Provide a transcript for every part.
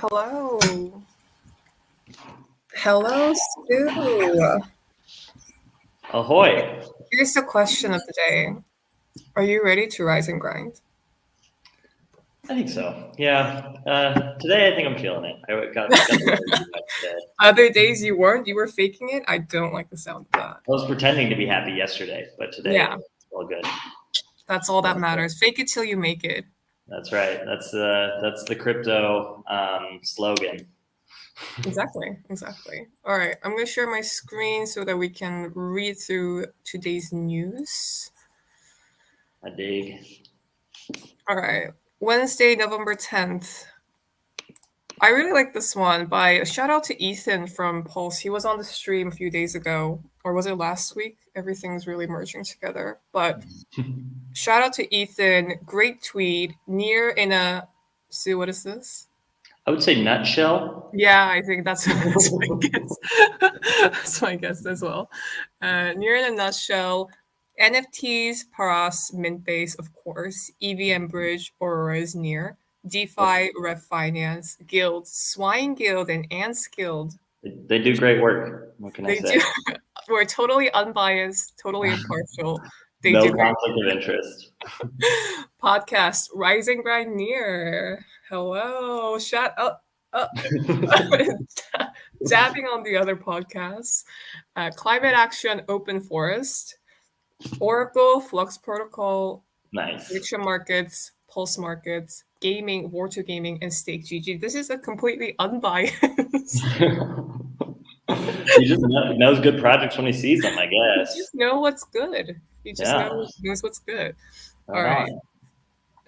hello. Hello, Stu. Ahoy. Here's the question of the day. Are you ready to rise and grind? I think so. Yeah. Today I think I'm feeling it. I got today. Other days you weren't? You were faking it? I don't like the sound of that. I was pretending to be happy yesterday, but today Yeah, it's all good. that's all that matters. Fake it till you make it. That's right. That's the crypto slogan. Exactly. All right, I'm going to share my screen so that we can read through today's news. I dig. All right, Wednesday, November 10th. I really like this one by a shout out to Ethan from Pulse. He was on the stream a few days ago, or was it last week? Everything's really merging together. But shout out to Ethan. Great tweet. Near in a Sue, what is this? I would say nutshell. Yeah, I think that's my guess. That's my guess as well. Near in a nutshell, NFTs, Paras, Mintbase, of course, EVM Bridge, Aurora is near. DeFi, Rev Finance, Guild, Swine Guild, and Ants Guild. They do great work. What can I say? We're totally unbiased, totally impartial. They no do conflict of interest. Podcast, Rise and Grind near. Hello, shut up. Dabbing on the other podcasts. Climate Action, Open Forest, Oracle, Flux Protocol, Nice. Prediction Markets, Pulse Markets, Gaming, War2 Gaming, and Stake GG. This is a completely unbiased. He just knows good projects when he sees them, I guess. You just know what's good. He just knows what's good. All right.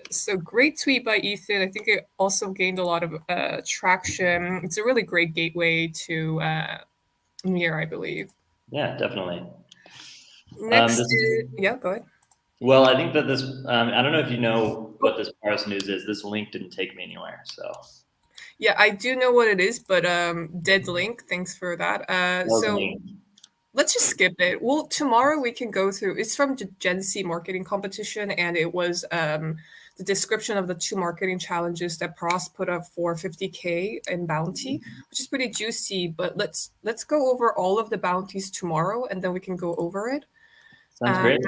So great tweet by Ethan. I think it also gained a lot of traction. It's a really great gateway to Near, I believe. Yeah, definitely. Next, yeah, go ahead. Well, I think that this, I don't know if you know what this Paras news is. This link didn't take me anywhere, so. Yeah, I do know what it is, but dead link. Thanks for that. So let's just skip it. Well, tomorrow we can go through. It's from Gen Z marketing competition, and it was the description of the 2 marketing challenges that Paras put up for 50K in bounty, which is pretty juicy. But let's go over all of the bounties tomorrow, and then we can go over it. Sounds great.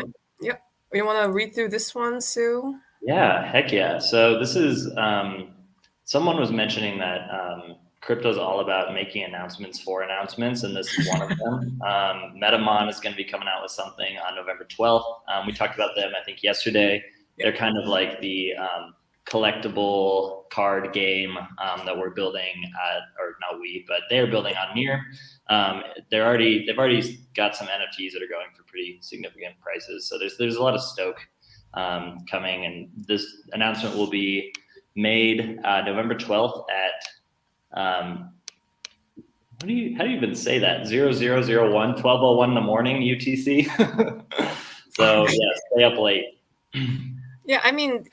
Yep. You want to read through this one, Sue? Yeah, heck yeah. So this is. Someone was mentioning that crypto is all about making announcements for announcements, and this is one of them. MetaMon is going to be coming out with something on November 12th. We talked about them, I think, yesterday. They're kind of like the collectible card game that we're building, or not we, but they're building on Near. They've already got some NFTs that are going for pretty significant prices. So there's a lot of stoke coming, and this announcement will be made November 12th at how do you even say that? 0001, 12:01 in the morning UTC. So yeah, stay up late. Yeah, I mean,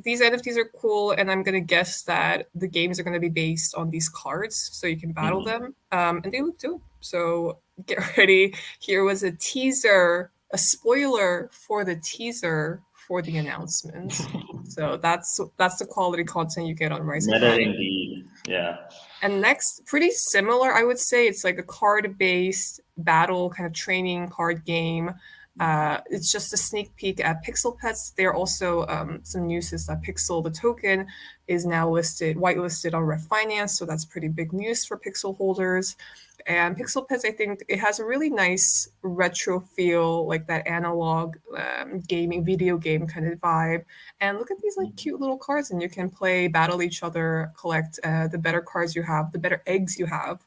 these NFTs are cool, and I'm gonna guess that the games are gonna be based on these cards, so you can battle them, and they look dope. So get ready. Here was a teaser, a spoiler for the teaser for the announcements. So that's the quality content you get on Rise and Grind. Indeed, yeah. And next, pretty similar, I would say. It's like a card-based battle kind of training card game. It's just a sneak peek at Pixel Pets. There are also some news is that Pixel, the token, is now whitelisted on Rev Finance, so that's pretty big news for Pixel holders. And Pixel Pets, I think it has a really nice retro feel, like that analog gaming, video game kind of vibe. And look at these like cute little cards, and you can play, battle each other, collect the better cards you have, the better eggs you have.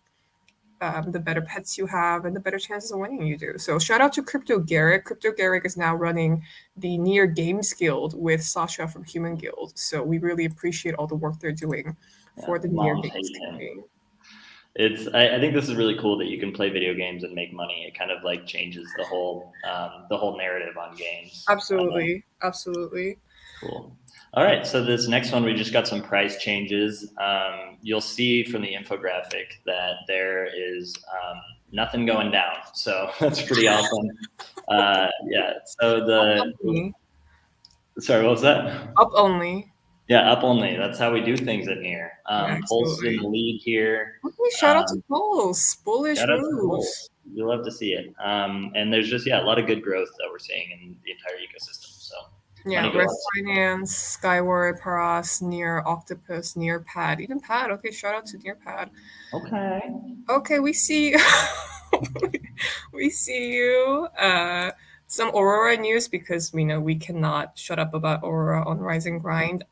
The better pets you have, and the better chances of winning you do. So shout out to Crypto Garrick. Crypto Garrick is now running the Near Games Guild with Sasha from Human Guild. So we really appreciate all the work they're doing for the Near Games campaign. I think this is really cool that you can play video games and make money. It kind of like changes the whole narrative on games. Absolutely. Cool. All right, so this next one, we just got some price changes. You'll see from the infographic that there is nothing going down. So that's pretty awesome. Yeah, so sorry, what was that? Up only. Yeah, up only. That's how we do things at Near. Yeah, Pulse in the absolutely. lead here. Okay, shout out to Pulse. Bullish Shout out to moves. Pulse. You love to see it. And there's just a lot of good growth that we're seeing in the entire ecosystem. So money Yeah, Red goes. Finance, Skyward, Paras, Near, Octopus, Near Pad, even Pad. Okay, shout out to Near Pad. Okay. Okay, we see we see you. Some Aurora news because we know we cannot shut up about Aurora on Rising Grind.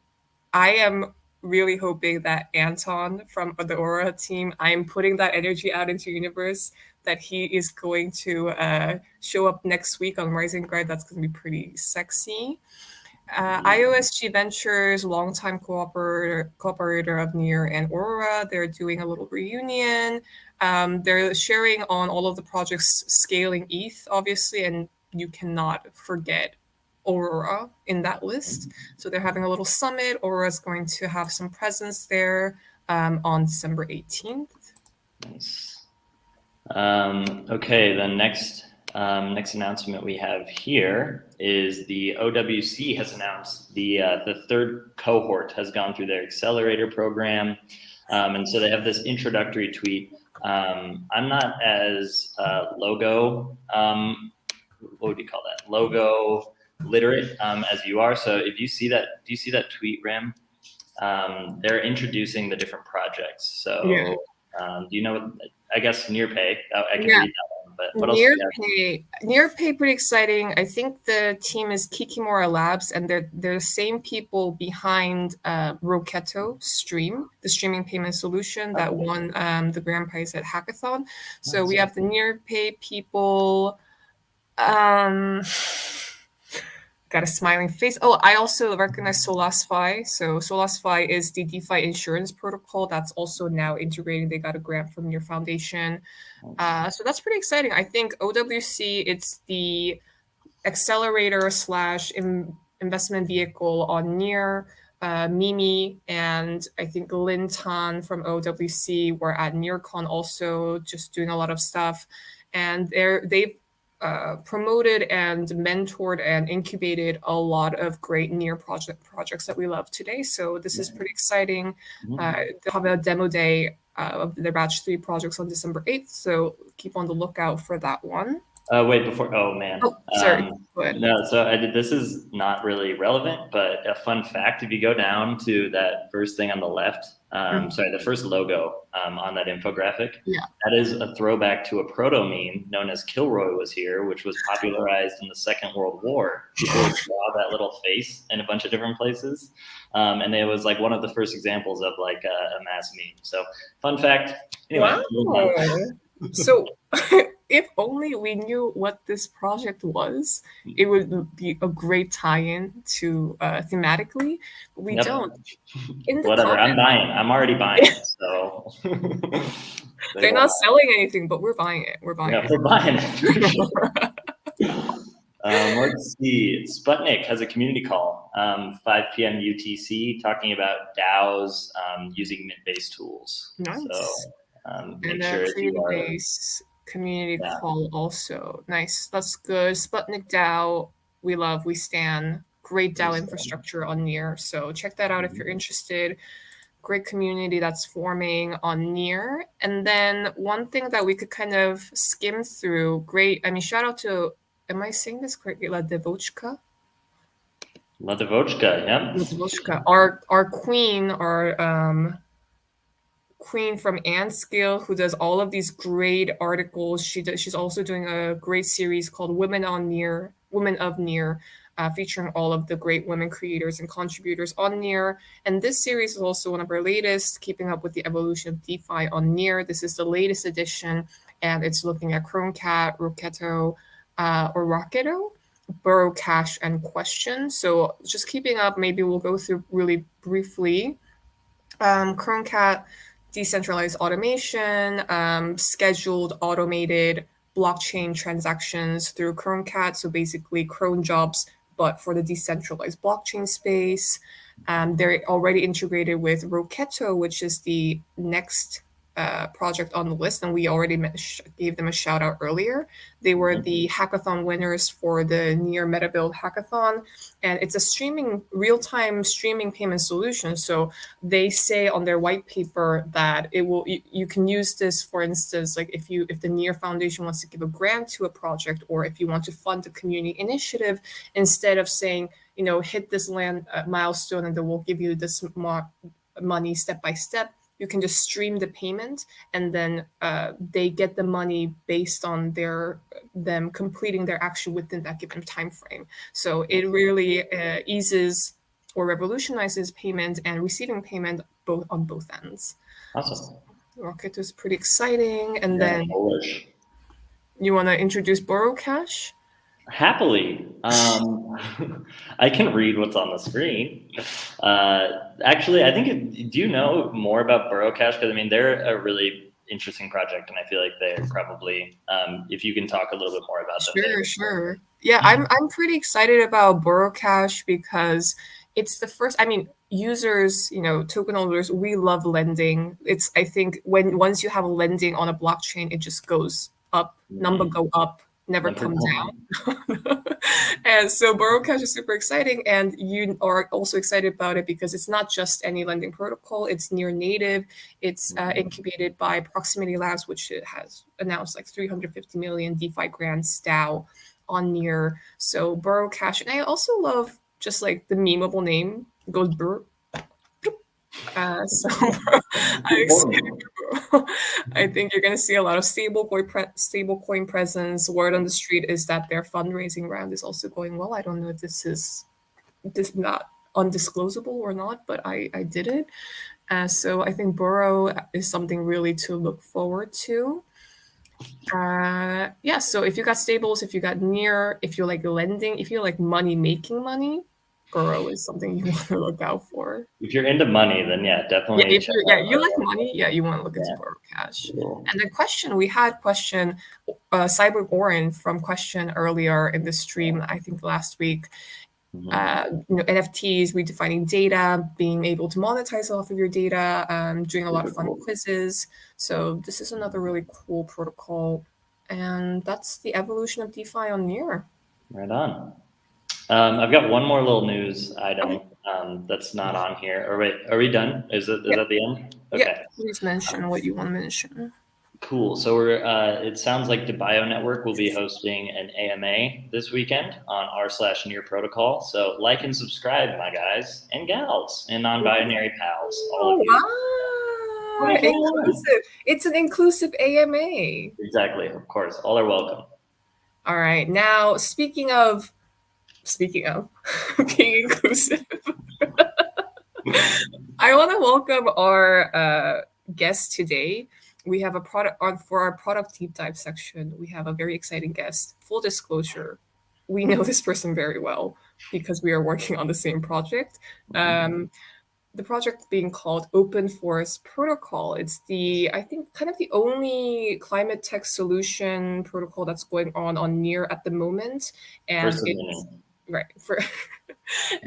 I am really hoping that Anton from the Aurora team, I am putting that energy out into universe that he is going to show up next week on Rising Grind. That's going to be pretty sexy. IOSG Ventures, longtime cooperator of Near and Aurora, they're doing a little reunion. They're sharing on all of the projects scaling ETH, obviously, and you cannot forget Aurora in that list. So they're having a little summit. Aurora is going to have some presence there on December 18th. Nice. Okay, the next announcement we have here is the OWC has announced the third cohort has gone through their accelerator program, and so they have this introductory tweet. I'm not as logo what would you call that, logo literate as you are. So if you see that, do you see that tweet, Ram? They're introducing the different projects. So Yeah. do you know what? I guess Nearpay. I can Yeah. read that one, but what else? do you have? Nearpay, pretty exciting. I think the team is Kikimora Labs, and they're the same people behind Roketo Stream, the streaming payment solution that Okay. won the grand prize at Hackathon. So Nice. we have the Nearpay people. Got a smiling face. Oh, I also recognize SolasFi. So SolasFi is the DeFi insurance protocol that's also now integrating. They got a grant from your foundation. So that's pretty exciting. I think OWC, it's the accelerator slash investment vehicle on Near. Mimi and I think Lin Tan from OWC were at NearCon also just doing a lot of stuff. And they've promoted and mentored and incubated a lot of great Near projects that we love today. So this is pretty exciting. They'll have a demo day of their batch 3 projects on December 8th. So keep on the lookout for that one. Wait, before, oh man. Oh, sorry. Go ahead. No, so this is not really relevant, but a fun fact, if you go down to that first thing on the left, sorry, the first logo on that infographic, that is a throwback to a proto meme known as Kilroy Was Here, which was popularized in the Second World War. People would draw that little face in a bunch of different places. And it was like one of the first examples of like a mass meme. So fun fact. Anyway. Wow. So if only we knew what this project was, it would be a great tie-in to thematically. But we don't. In the Whatever, I'm buying. I'm already buying it. So they're not selling anything, but we're buying it. We're buying it. We're buying it. Let's see. Sputnik has a community call, 5 p.m. UTC, talking about DAOs using Mint-based tools. Nice. So make and sure community-based community call also. Nice. That's good. Sputnik DAO, we stand. Great DAO infrastructure on Near. So check that out if you're interested. Great community that's forming on Near. And then one thing that we could kind of skim through, shout out to, am I saying this correctly? La Devochka? La Devochka, yeah. La Devochka. Our queen, our queen from Antskill, who does all of these great articles. She's also doing a great series called Women of Near, featuring all of the great women creators and contributors on Near. And this series is also one of our latest, keeping up with the evolution of DeFi on Near. This is the latest edition, and it's looking at Chromecat, Rocketo, Burrow Cash, and Question. So just keeping up, maybe we'll go through really briefly. Chromecat, decentralized automation, scheduled automated blockchain transactions through Chromecat. So basically cron jobs, but for the decentralized blockchain space. They're already integrated with Roketo, which is the next project on the list, and we already gave them a shout out earlier. They were the hackathon winners for the Near MetaBuild hackathon, and it's a real-time streaming payment solution. So they say on their white paper that you can use this, for instance, like if the Near Foundation wants to give a grant to a project, or if you want to fund a community initiative, instead of saying, hit this land milestone and then we'll give you this money step by step, you can just stream the payment, and then they get the money based on them completing their action within that given time frame. So it really eases or revolutionizes payment and receiving payment on both ends. Awesome. Rocket is pretty exciting. And then bullish. You want to introduce Borrow Cash? Happily. I can read what's on the screen. Actually, I think, do you know more about Borrow Cash? Because, I mean, they're a really interesting project, and I feel like they're probably, if you can talk a little bit more about them. Sure. Yeah, I'm pretty excited about Borrow Cash because it's the first, users, token holders, we love lending. I think once you have lending on a blockchain, it just goes up, number go up, never come down. And so Borrow Cash is super exciting, and you are also excited about it because it's not just any lending protocol. It's near native. It's incubated by Proximity Labs, which has announced like 350 million DeFi grants DAO on Near. So Borrow Cash, and I also love just like the memeable name, goes Burr. So I'm excited. I think you're going to see a lot of stablecoin presence. Word on the street is that their fundraising round is also going well. I don't know if this is not undisclosable or not, but I did it. So I think Borrow is something really to look forward to. So if you got stables, if you got Near, if you like lending, if you like making money, Borrow is something you want to look out for. If you're into money, then definitely. Yeah, if you like money, you want to look into Borrow Cash. Cool. And the we had Cyber Oren from question earlier in the stream, I think last week. NFTs, redefining data, being able to monetize off of your data, doing a lot of fun quizzes. So this is another really cool protocol, and that's the evolution of DeFi on Near. Right on. I've got one more little news item that's not on here. Are we done? Is that the end? Okay. Yeah, please mention what you want to mention. Cool. So it sounds like the Bio Network will be hosting an AMA this weekend on r/Near Protocol. So like and subscribe, my guys and gals and non-binary pals. All of you. Wow. Inclusive. It's an inclusive AMA. Exactly. Of course. All are welcome. All right. Now, speaking of being inclusive, I want to welcome our guest today. We have a product for our product deep dive section. We have a very exciting guest. Full disclosure, we know this person very well because we are working on the same project. The project being called Open Forest Protocol. It's I think kind of the only climate tech solution protocol that's going on Near at the moment. And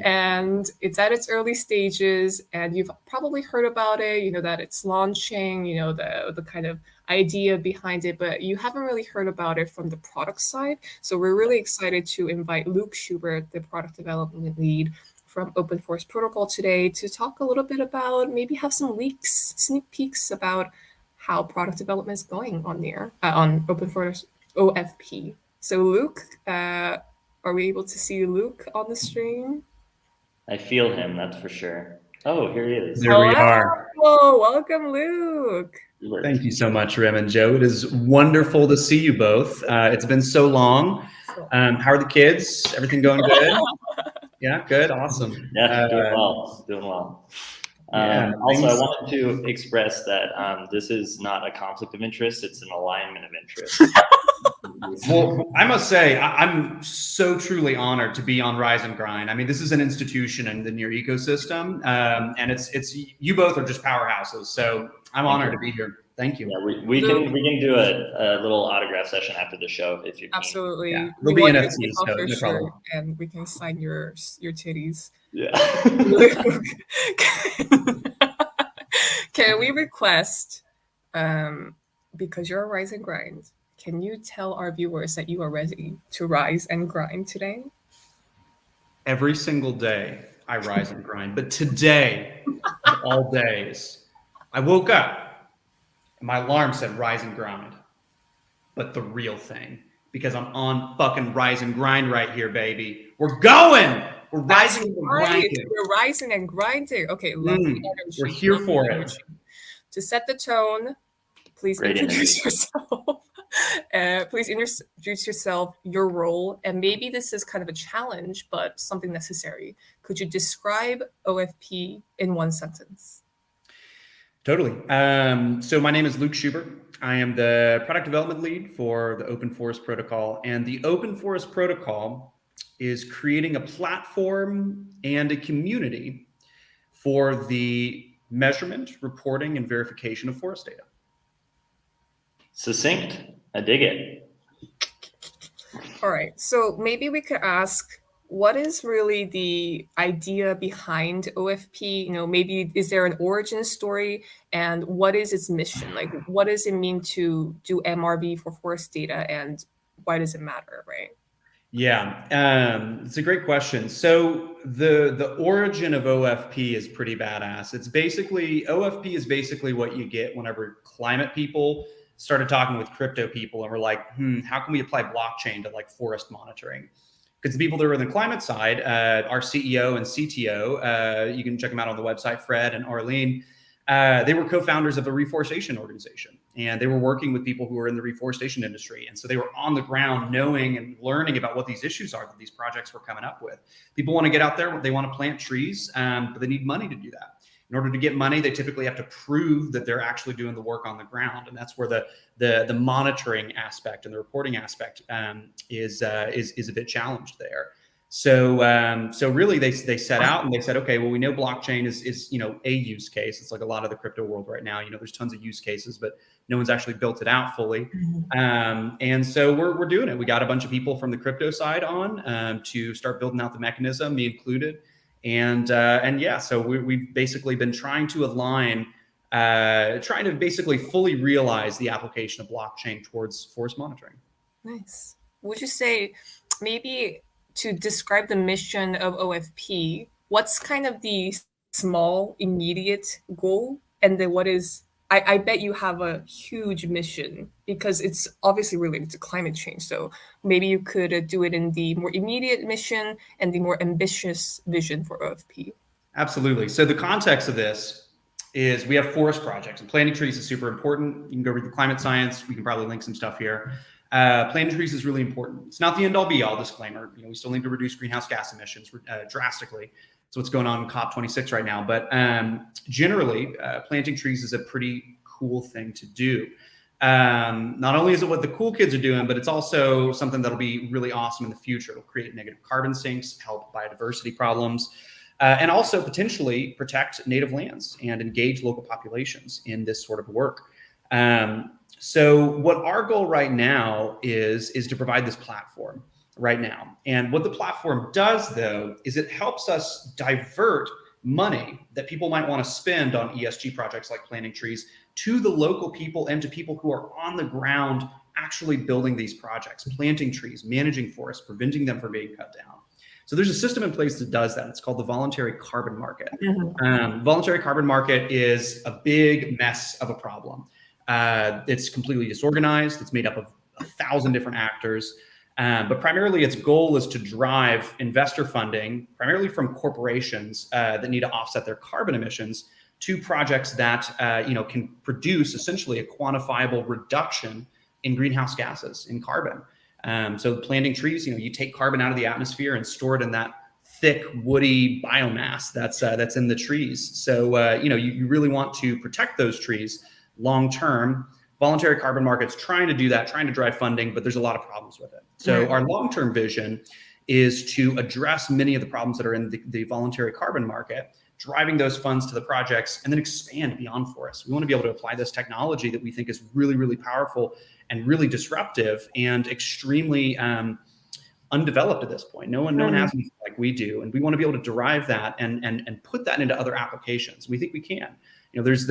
and it's at its early stages, and you've probably heard about it, that it's launching, the kind of idea behind it, but you haven't really heard about it from the product side. So we're really excited to invite Luke Schubert, the product development lead from Open Forest Protocol today, to talk a little bit about, maybe have some sneak peeks about how product development is going on Open Forest OFP. So Luke, are we able to see Luke on the stream? I feel him, that's for sure. Oh, here he is. There we are. Oh, welcome, Luke. Thank you so much, Rem and Joe. It is wonderful to see you both. It's been so long. How are the kids? Everything going good? Yeah, good. Awesome. Yeah, doing well. Also, I wanted to express that this is not a conflict of interest. It's an alignment of interest. Well, I must say, I'm so truly honored to be on Rise and Grind. I mean, this is an institution in the Near ecosystem, and it's you both are just powerhouses. So I'm honored to be here. Thank you. Yeah, we can do a little autograph session after the show if you can. Absolutely. Yeah. There'll be NFTs, so no problem. And we can sign your titties. Yeah. Can we request Because you're a rise and grind, can you tell our viewers that you are ready to rise and grind today? Every single day I rise and grind, but today of all days, I woke up and my alarm said rise and grind, but the real thing, because I'm on fucking rise and grind right here, baby. We're going. We're rising and grinding. We're rising and grinding. Okay, love the energy. We're here love for the it. energy. To set the tone, please Great introduce yourself. Please introduce yourself, your role, and maybe this is kind of a challenge, but something necessary. Could you describe OFP in one sentence? Totally. So my name is Luke Schubert. I am the product development lead for the Open Forest Protocol. And the Open Forest Protocol is creating a platform and a community for the measurement, reporting, and verification of forest data. Succinct. I dig it. All right. So maybe we could ask, what is really the idea behind OFP? You know, maybe is there an origin story, and what is its mission? Like, what does it mean to do MRV for forest data, and why does it matter, right? Yeah, it's a great question. So the origin of OFP is pretty badass. OFP is basically what you get whenever climate people started talking with crypto people and we're like, how can we apply blockchain to like forest monitoring? Because the people that were in the climate side, our CEO and CTO, you can check them out on the website, Fred and Arlene, they were co-founders of a reforestation organization, and they were working with people who were in the reforestation industry. And so they were on the ground knowing and learning about what these issues are that these projects were coming up with. People want to get out there, they want to plant trees, but they need money to do that. In order to get money, they typically have to prove that they're actually doing the work on the ground. And that's where the monitoring aspect and the reporting aspect is a bit challenged there. So really they set out and they said, okay, well, we know blockchain is a use case. It's like a lot of the crypto world right now. There's tons of use cases, but no one's actually built it out fully. And so we're doing it. We got a bunch of people from the crypto side on to start building out the mechanism, me included. And yeah, so we've basically been trying to align, trying to basically fully realize the application of blockchain towards forest monitoring. Nice. Would you say maybe to describe the mission of OFP, what's kind of the small immediate goal, and then what is, I bet you have a huge mission because it's obviously related to climate change. So maybe you could do it in the more immediate mission and the more ambitious vision for OFP. Absolutely. So the context of this is we have forest projects, and planting trees is super important. You can go read the climate science. We can probably link some stuff here. Planting trees is really important. It's not the end all be all, disclaimer. We still need to reduce greenhouse gas emissions drastically. That's what's going on in COP26 right now. But generally, planting trees is a pretty cool thing to do. Not only is it what the cool kids are doing, but it's also something that'll be really awesome in the future. It'll create negative carbon sinks, help biodiversity problems, and also potentially protect native lands and engage local populations in this sort of work. So what our goal right now is to provide this platform right now. And what the platform does, though, is it helps us divert money that people might want to spend on ESG projects like planting trees to the local people and to people who are on the ground actually building these projects, planting trees, managing forests, preventing them from being cut down. So there's a system in place that does that. It's called the Voluntary Carbon Market. Voluntary Carbon Market is a big mess of a problem. It's completely disorganized. It's made up of 1,000 different actors. But primarily its goal is to drive investor funding, primarily from corporations that need to offset their carbon emissions, to projects that can produce essentially a quantifiable reduction in greenhouse gases, in carbon. So planting trees, you take carbon out of the atmosphere and store it in that thick, woody biomass that's in the trees. So you really want to protect those trees long term. Voluntary Carbon Market's trying to do that, trying to drive funding, but there's a lot of problems with it. So our long-term vision is to address many of the problems that are in the voluntary carbon market, driving those funds to the projects, and then expand beyond forests. We want to be able to apply this technology that we think is really, really powerful and really disruptive and extremely undeveloped at this point. No one has anything like we do. And we want to be able to derive that and put that into other applications. We think we can. There's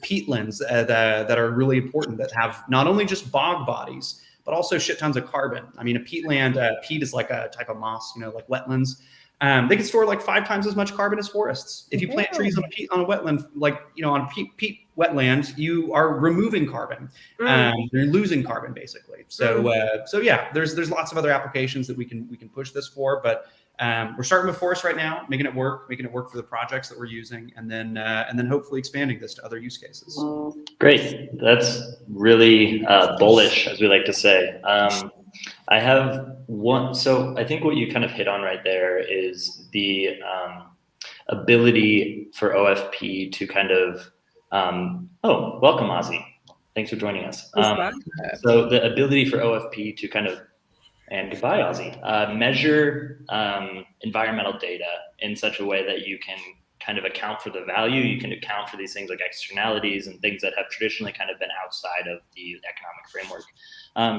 peatlands that are really important that have not only just bog bodies, but also shit tons of carbon. I mean, a peatland, peat is like a type of moss, like wetlands. They can store like 5 times as much carbon as forests. If you plant trees on a wetland, on peat wetland, you are removing carbon. You're losing carbon basically. So yeah, there's lots of other applications that we can push this for, but we're starting with forests right now, making it work for the projects that we're using, and then hopefully expanding this to other use cases. Great, that's really bullish, as we like to say. I have one. So I think what you kind of hit on right there is the ability for OFP to kind of. Welcome, Ozzy. Thanks for joining us. So the ability for OFP to kind of, and goodbye, Ozzy, measure environmental data in such a way that you can kind of account for the value, you can account for these things like externalities and things that have traditionally kind of been outside of the economic framework.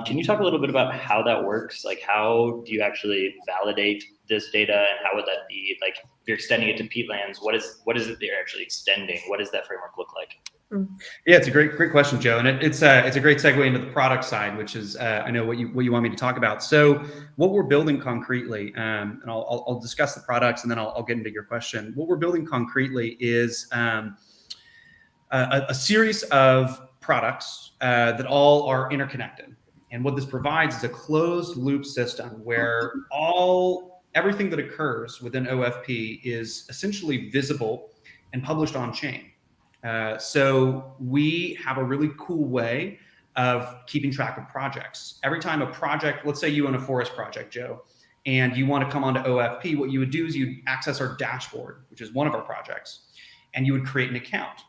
Can you talk a little bit about how that works? Like, how do you actually validate this data, and how would that be, like, if you're extending it to peatlands, what is it that you're actually extending? What does that framework look like? Yeah, it's a great question, Joe, and it's a great segue into the product side, which is I know what you want me to talk about. So what we're building concretely, and I'll discuss the products, and then I'll get into your question. What we're building concretely is a series of products that all are interconnected, and what this provides is a closed loop system where everything that occurs within OFP is essentially visible and published on chain. So we have a really cool way of keeping track of projects. Every time a project, let's say you own a forest project, Joe, and you want to come onto OFP, what you would do is you'd access our dashboard, which is one of our projects, and you would create an account.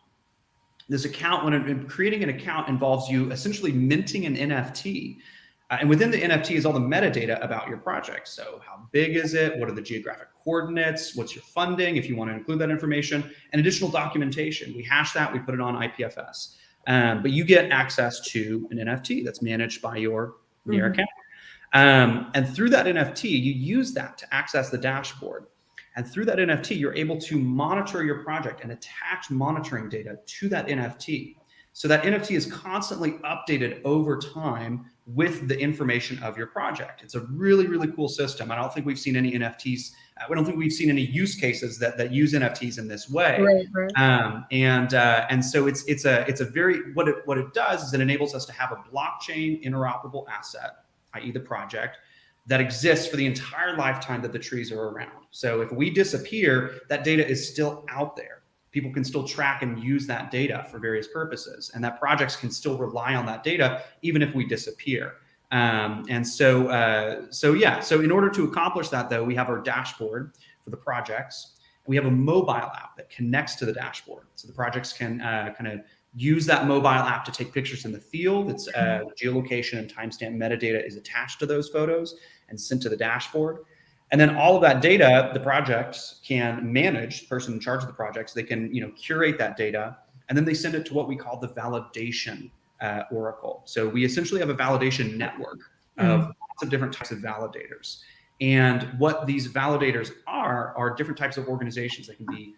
This account, when creating an account, involves you essentially minting an NFT. And within the NFT is all the metadata about your project. So how big is it? What are the geographic coordinates? What's your funding, if you want to include that information, and additional documentation. We hash that, we put it on IPFS. But you get access to an NFT that's managed by your account. And through that NFT, you use that to access the dashboard. And through that NFT, you're able to monitor your project and attach monitoring data to that NFT. So that NFT is constantly updated over time with the information of your project. It's a really, really cool system. I don't think we've seen any NFTs. We don't think we've seen any use cases that use NFTs in this way. Right. And so it's a very, what it does is it enables us to have a blockchain interoperable asset, i.e. the project, that exists for the entire lifetime that the trees are around. So if we disappear, that data is still out there. People can still track and use that data for various purposes, and that projects can still rely on that data even if we disappear. So in order to accomplish that, though, we have our dashboard for the projects. We have a mobile app that connects to the dashboard, so the projects can kind of use that mobile app to take pictures in the field. It's geolocation and timestamp metadata is attached to those photos and sent to the dashboard. And then all of that data, the projects can manage, the person in charge of the projects, they can curate that data, and then they send it to what we call the validation oracle. So we essentially have a validation network of lots of different types of validators. And what these validators are different types of organizations. They can be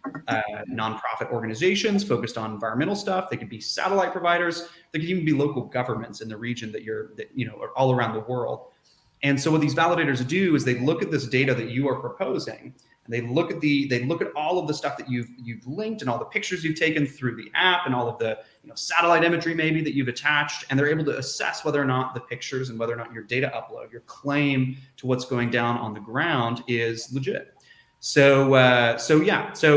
nonprofit organizations focused on environmental stuff. They could be satellite providers. They could even be local governments in the region that are all around the world. And so what these validators do is they look at this data that you are proposing, and they look at all of the stuff that you've linked and all the pictures you've taken through the app and all of the satellite imagery maybe that you've attached, and they're able to assess whether or not the pictures and whether or not your data upload, your claim to what's going down on the ground is legit. So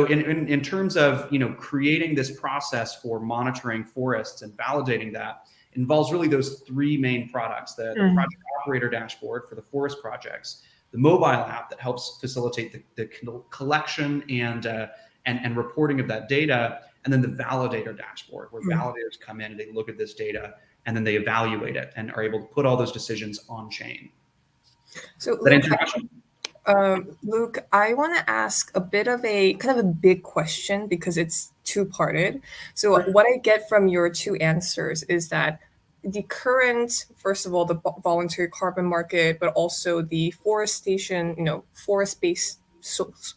in terms of creating this process for monitoring forests and validating that, involves really those three main products: the project operator dashboard for the forest projects, the mobile app that helps facilitate the collection and reporting of that data, and then the validator dashboard, where validators come in and they look at this data and then they evaluate it and are able to put all those decisions on chain. So does that answer your question? Luke, I want to ask a bit of a kind of a big question because it's two-parted. So what I get from your two answers is that the current, first of all, the voluntary carbon market, but also the forestation, forest-based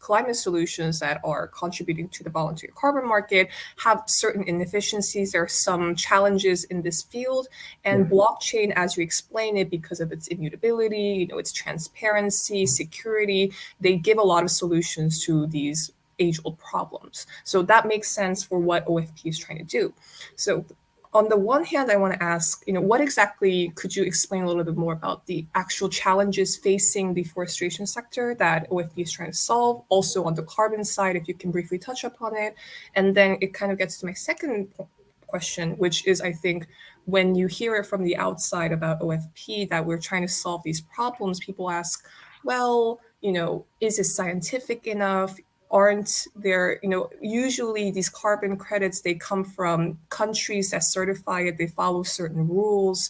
climate solutions that are contributing to the voluntary carbon market have certain inefficiencies. There are some challenges in this field, and blockchain, as you explain it, because of its immutability, its transparency, security, they give a lot of solutions to these age-old problems. So that makes sense for what OFP is trying to do. So on the one hand, I want to ask, what exactly could you explain a little bit more about the actual challenges facing the forestation sector that OFP is trying to solve? Also on the carbon side, if you can briefly touch upon it. And then it kind of gets to my second question, which is, I think, when you hear it from the outside about OFP, that we're trying to solve these problems, people ask, well, is it scientific enough? Aren't there, usually these carbon credits, they come from countries that certify it, they follow certain rules.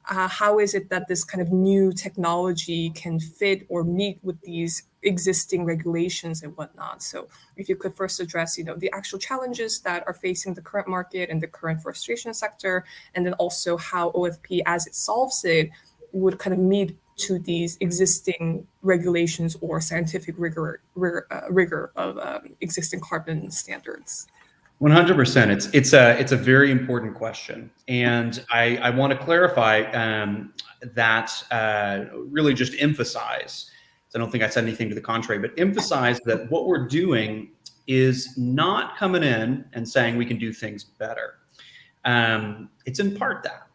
How is it that this kind of new technology can fit or meet with these existing regulations and whatnot? So if you could first address, the actual challenges that are facing the current market and the current forestation sector, and then also how OFP, as it solves it, would kind of meet to these existing regulations or scientific rigor of existing carbon standards. 100%. It's a very important question, and I want to clarify that really just emphasize. I don't think I said anything to the contrary, but emphasize that what we're doing is not coming in and saying we can do things better. It's in part that.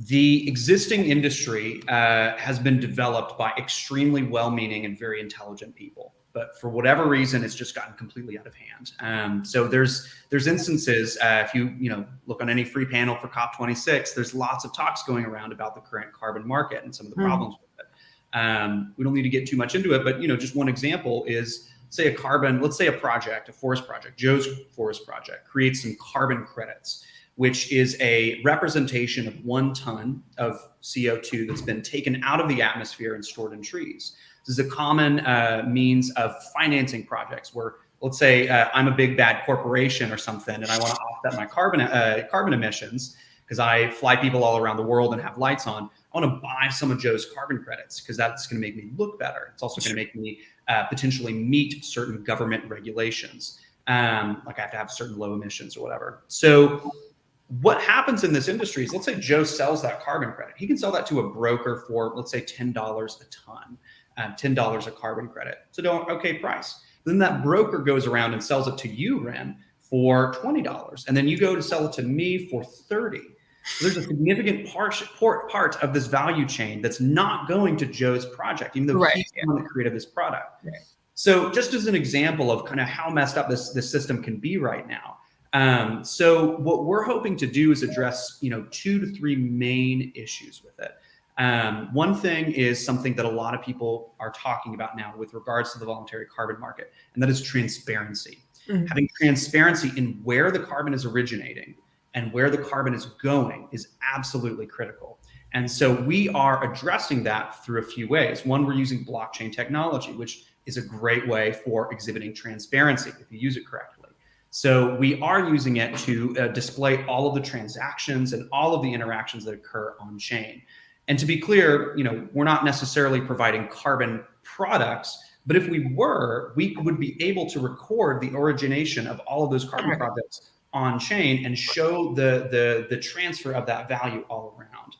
The existing industry has been developed by extremely well-meaning and very intelligent people, but for whatever reason, it's just gotten completely out of hand. So there's instances, if you look on any free panel for COP26, there's lots of talks going around about the current carbon market and some of the problems with it. We don't need to get too much into it, but just one example is, let's say a project, a forest project, Joe's forest project, creates some carbon credits, which is a representation of 1 ton of CO2 that's been taken out of the atmosphere and stored in trees. This is a common means of financing projects where, let's say I'm a big bad corporation or something, and I want to offset my carbon emissions because I fly people all around the world and have lights on. I want to buy some of Joe's carbon credits because that's going to make me look better. It's also going to make me potentially meet certain government regulations. Like I have to have certain low emissions or whatever. So what happens in this industry is, let's say Joe sells that carbon credit. He can sell that to a broker for, let's say, $10 a ton, $10 a carbon credit. So okay price. Then that broker goes around and sells it to you, Ren, for $20. And then you go to sell it to me for $30. So there's a significant part of this value chain that's not going to Joe's project, even though he's the one that created this product. Right. So just as an example of kind of how messed up this system can be right now. So what we're hoping to do is address, 2 to 3 main issues with it. One thing is something that a lot of people are talking about now with regards to the voluntary carbon market, and that is transparency. Having transparency in where the carbon is originating and where the carbon is going is absolutely critical. And so we are addressing that through a few ways. One, we're using blockchain technology, which is a great way for exhibiting transparency if you use it correctly. So we are using it to display all of the transactions and all of the interactions that occur on chain. And to be clear, we're not necessarily providing carbon products, but if we were, we would be able to record the origination of all of those carbon projects on chain and show the transfer of that value all around.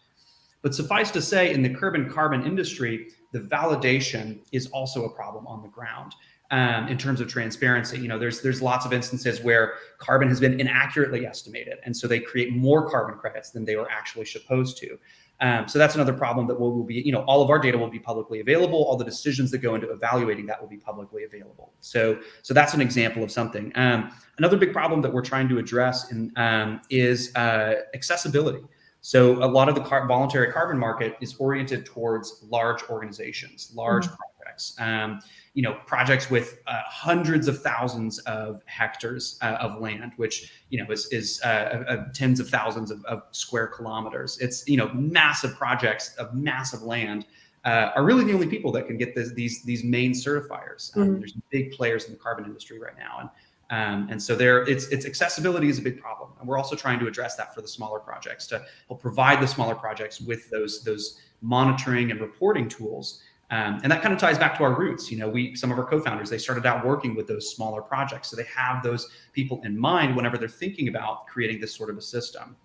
But suffice to say, in the carbon industry, the validation is also a problem on the ground. In terms of transparency, there's lots of instances where carbon has been inaccurately estimated, and so they create more carbon credits than they were actually supposed to. So that's another problem that will be, all of our data will be publicly available. All the decisions that go into evaluating that will be publicly available. So that's an example of something. Another big problem that we're trying to address is accessibility. So a lot of the voluntary carbon market is oriented towards large organizations, large projects. Projects with hundreds of thousands of hectares of land, which, is tens of thousands of square kilometers. It's, massive projects of massive land are really the only people that can get these main certifiers. There's big players in the carbon industry right now. And so it's accessibility is a big problem. And we're also trying to address that for the smaller projects to help provide the smaller projects with those monitoring and reporting tools And that kind of ties back to our roots. Some of our co-founders, they started out working with those smaller projects. So they have those people in mind whenever they're thinking about creating this sort of a system.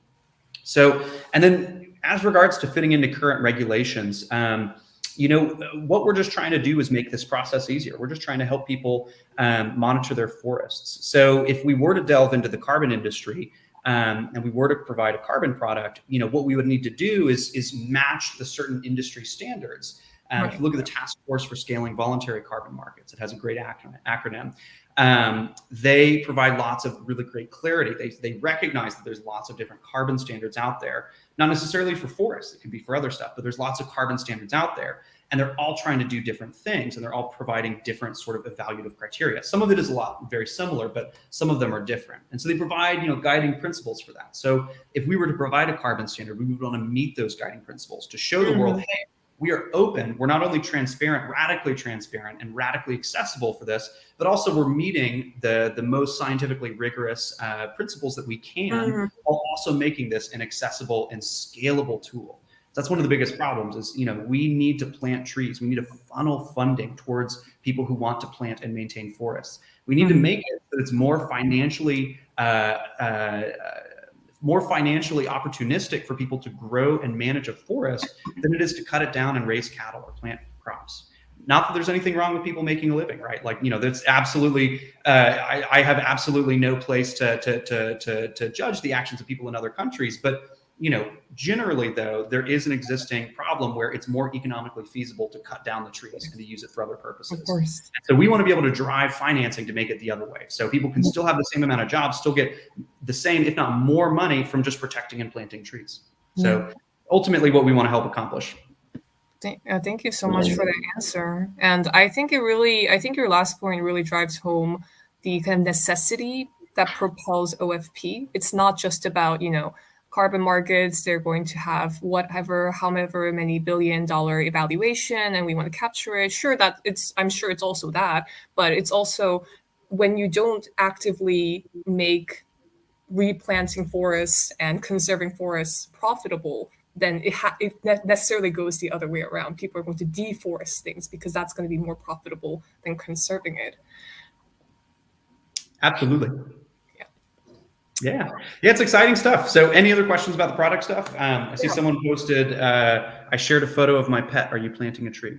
So, and then as regards to fitting into current regulations, what we're just trying to do is make this process easier. We're just trying to help people monitor their forests. So if we were to delve into the carbon industry, and we were to provide a carbon product, what we would need to do is match the certain industry standards. If you look at the Task Force for Scaling Voluntary Carbon Markets, it has a great acronym. They provide lots of really great clarity. They recognize that there's lots of different carbon standards out there, not necessarily for forests, it could be for other stuff, but there's lots of carbon standards out there. And they're all trying to do different things, and they're all providing different sort of evaluative criteria. Some of it is very similar, but some of them are different. And so they provide, guiding principles for that. So if we were to provide a carbon standard, we would want to meet those guiding principles to show the world, hey, we are open. We're not only transparent, radically transparent and radically accessible for this, but also we're meeting the most scientifically rigorous principles that we can, while also making this an accessible and scalable tool. That's one of the biggest problems is, we need to plant trees. We need to funnel funding towards people who want to plant and maintain forests. We need to make it so that it's more financially opportunistic for people to grow and manage a forest than it is to cut it down and raise cattle or plant crops. Not that there's anything wrong with people making a living, right? That's absolutely, I have absolutely no place to judge the actions of people in other countries. But, generally though, there is an existing problem where it's more economically feasible to cut down the trees and to use it for other purposes. Of course. And so we want to be able to drive financing to make it the other way. So people can still have the same amount of jobs, still get the same, if not more money from just protecting and planting trees. So ultimately what we want to help accomplish. Thank you so much for that answer. And I think your last point really drives home the kind of necessity that propels OFP. It's not just about, carbon markets. They're going to have however many $billion evaluation, and we want to capture it. I'm sure it's also that, but it's also when you don't actively make replanting forests and conserving forests profitable, then it necessarily goes the other way around. People are going to deforest things because that's going to be more profitable than conserving it. Absolutely. Yeah, it's exciting stuff. So any other questions about the product stuff? I see someone posted, I shared a photo of my pet. Are you planting a tree?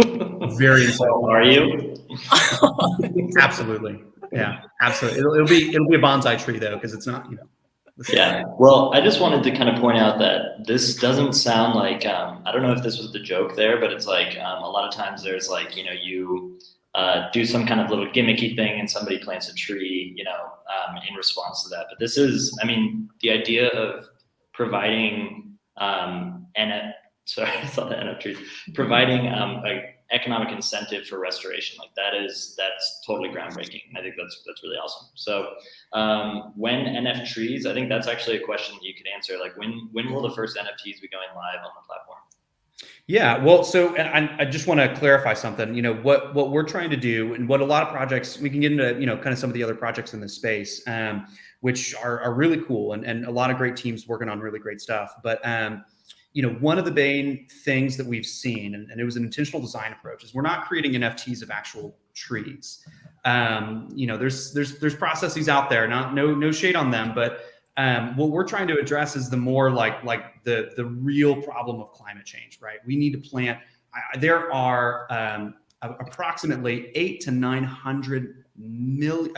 Very insightful. Are you? Absolutely. Yeah, absolutely. It'll be a bonsai tree though, because it's not, Yeah. Well, I just wanted to kind of point out that this doesn't sound like, I don't know if this was the joke there, but it's like a lot of times there's like, you do some kind of little gimmicky thing and somebody plants a tree, in response to that. But this is, the idea of providing, providing economic incentive for restoration, like that's totally groundbreaking. I think that's really awesome. So when NF trees, I think that's actually a question you could answer. Like when will the first NFTs be going live on the platform? Yeah, well, so and I just want to clarify something. What we're trying to do, and what a lot of projects, we can get into, kind of some of the other projects in this space, which are really cool, and a lot of great teams working on really great stuff. But one of the main things that we've seen, and it was an intentional design approach, is we're not creating NFTs of actual trees. There's processes out there, no shade on them, but what we're trying to address is the more like the real problem of climate change, right? We need to plant. There are approximately 8 to 900 million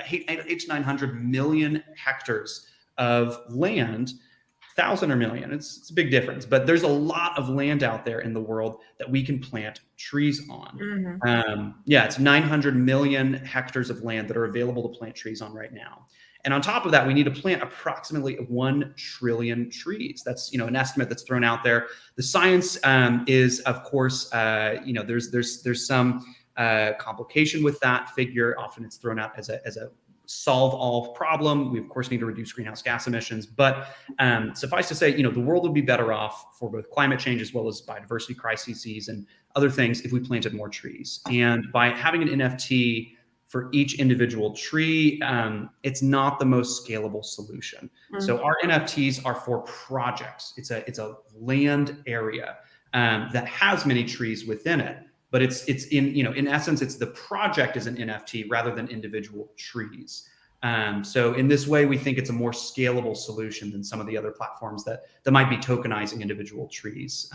hectares of land. 1,000 or million, it's a big difference, but there's a lot of land out there in the world that we can plant trees on. It's 900 million hectares of land that are available to plant trees on right now. And on top of that, we need to plant approximately 1 trillion trees. That's, an estimate that's thrown out there. The science is, of course, there's some complication with that figure. Often it's thrown out as a solve all problem. We of course need to reduce greenhouse gas emissions, but suffice to say, the world would be better off for both climate change as well as biodiversity crises and other things if we planted more trees. And by having an NFT for each individual tree, it's not the most scalable solution. So our NFTs are for projects. It's a land area. that has many trees within it. But it's in, in essence, it's the project is an NFT rather than individual trees. So in this way, we think it's a more scalable solution than some of the other platforms that might be tokenizing individual trees.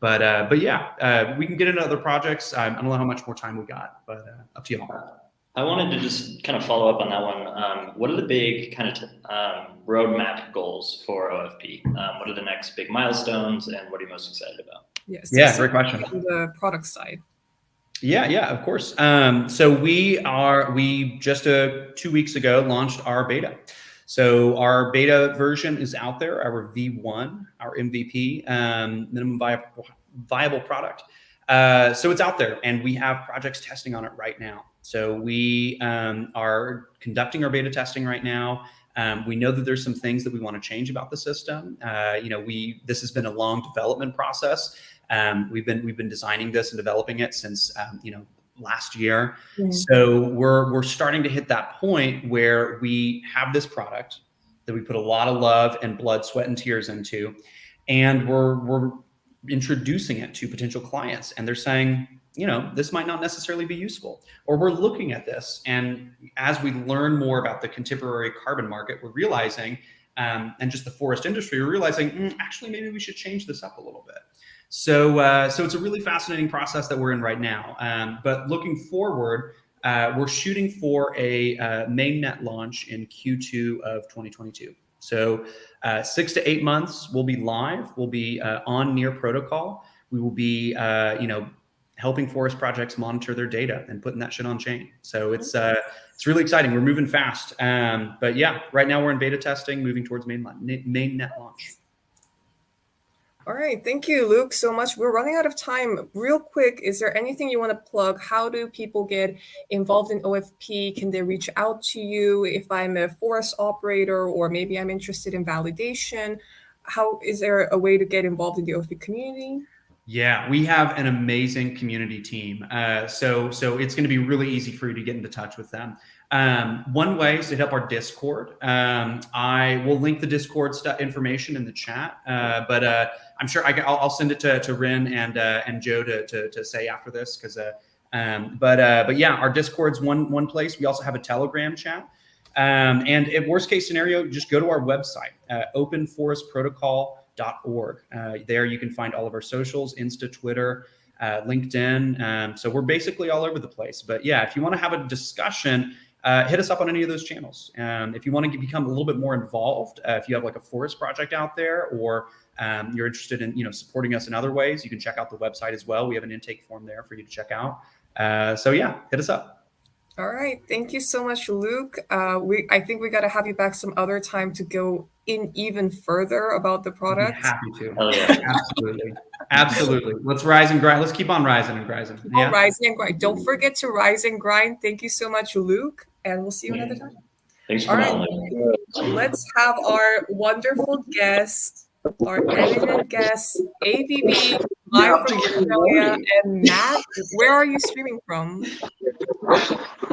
But yeah, we can get into other projects. I don't know how much more time we got, but up to y'all. I wanted to just kind of follow up on that one. What are the big kind of roadmap goals for OFP? What are the next big milestones, and what are you most excited about? Yes. Yeah, great question. On the product side. Yeah, of course. So we just 2 weeks ago launched our beta. So our beta version is out there, our V1, our MVP, minimum viable product. So it's out there, and we have projects testing on it right now. So we are conducting our beta testing right now. We know that there's some things that we want to change about the system. This has been a long development process. We've been designing this and developing it since last year. Mm-hmm. So we're starting to hit that point where we have this product that we put a lot of love and blood, sweat, and tears into, and we're introducing it to potential clients, and they're saying, this might not necessarily be useful, or we're looking at this, and as we learn more about the contemporary carbon market, we're realizing, and just the forest industry, we're realizing, actually, maybe we should change this up a little bit. So it's a really fascinating process that we're in right now. But looking forward, we're shooting for a mainnet launch in Q2 of 2022. So 6 to 8 months, we'll be live. We'll be on near protocol. We will be, helping forest projects monitor their data and putting that shit on chain. So it's really exciting. We're moving fast. But yeah, right now we're in beta testing, moving towards mainnet launch. All right. Thank you, Luke, so much. We're running out of time. Real quick, is there anything you want to plug? How do people get involved in OFP? Can they reach out to you if I'm a forest operator, or maybe I'm interested in validation? How is there a way to get involved in the OFP community? Yeah, we have an amazing community team. So it's going to be really easy for you to get into touch with them. One way is to hit up our Discord. I will link the Discord information in the chat, but I'm sure I'll send it to Rin and Joe to say after this, because but yeah, our Discord's one place. We also have a Telegram chat, and at worst case scenario, just go to our website, openforestprotocol.org. There you can find all of our socials, Insta, Twitter, LinkedIn. So we're basically all over the place. But yeah, if you want to have a discussion, hit us up on any of those channels. If you want to become a little bit more involved, if you have like a forest project out there, or you're interested in supporting us in other ways, you can check out the website as well. We have an intake form there for you to check out. So yeah, hit us up. All right. Thank you so much, Luke. I think we got to have you back some other time to go in even further about the product. I'd be happy to. Oh, yeah. Absolutely. Let's rise and grind. Let's keep on rising and grinding. Yeah. Rising and grind. Don't forget to rise and grind. Thank you so much, Luke. And we'll see you another time. Thanks for calling. Let's have our wonderful guest, our eminent guest, ABB, live from Australia, and Matt. Where are you streaming from?